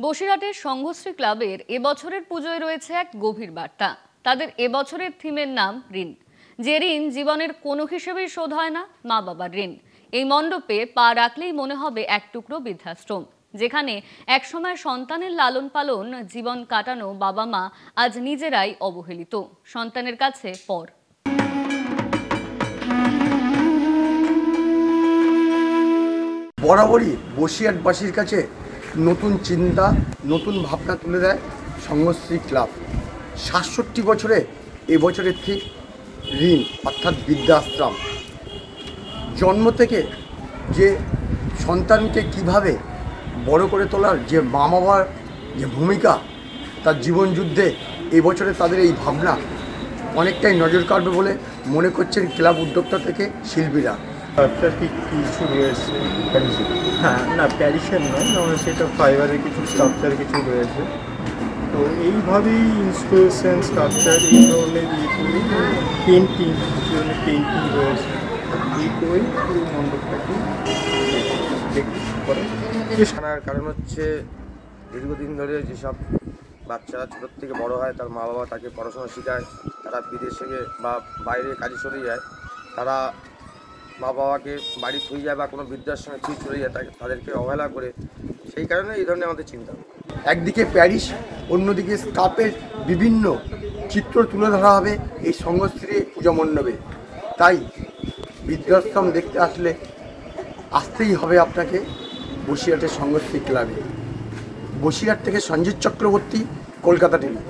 বসিরহাটের সংঘশ্রী ক্লাবের এবছরের পুজোয় রয়েছে এক গভীর বার্তা। তাদের এবছরের থিমের নাম ঋণ। যে ঋণ জীবনের কোনো হিসেবেই শোধ হয় না, মা বাবার ঋণ। এই মণ্ডপে পা রাখলেই মনে হবে এক টুকরো বৃদ্ধাশ্রম, যেখানে একসময় সন্তানের লালন পালন জীবন কাটানো বাবা মা আজ নিজেরাই অবহেলিত, সন্তানের কাছে পর। বরাবরই বসিরহাটবাসীর কাছে নতুন চিন্তা, নতুন ভাবনা তুলে দেয় সংঘশ্রী ক্লাব। ৬৭ বছরে এবছরের ঠিক ঋণ অর্থাৎ বৃদ্ধাশ্রম। জন্ম থেকে যে সন্তানকে কিভাবে বড় করে তোলার যে মা বাবার যে ভূমিকা, তার জীবনযুদ্ধে এবছরে তাদের এই ভাবনা অনেকটাই নজর কাড়বে বলে মনে করছেন ক্লাব উদ্যোক্তা থেকে শিল্পীরা। কিছু রয়েছে, হ্যাঁ না প্যারিসের নয়, আমরা সেটা ফাইবারের কিছু স্ট্রাকচার কিছু রয়েছে। তো এইভাবেই ইনস্টলেশন স্ট্রাকচার এই ধরনের করি, পেন্টিং রয়েছে, এই করেই পুরো মণ্ডপটাকে আনার কারণ হচ্ছে দীর্ঘদিন ধরে যেসব বাচ্চারা ছোটোর থেকে বড় হয়, তার মা বাবা তাকে পড়াশোনা শেখায়, তারা বিদেশে বা বাইরে কাজে চলে যায়, তারা মা বাবাকে বাড়ি থুয়ে যায় বা কোনো বৃদ্ধাশ্রমে থুয়ে চলে যায়, তাদেরকে অবহেলা করে। সেই কারণে এই ধরনের আমাদের চিন্তা। একদিকে প্যারিস, অন্যদিকে স্কাপের বিভিন্ন চিত্র তুলে ধরা হবে এই সংঘশ্রী পূজা মণ্ডপে। তাই বৃদ্ধাশ্রম দেখতে আসলে আসতেই হবে আপনাকে বসিরহাটের সংঘশ্রী ক্লাবে। বসিরহাট থেকে সঞ্জিত চক্রবর্তী, কলকাতা টিভি।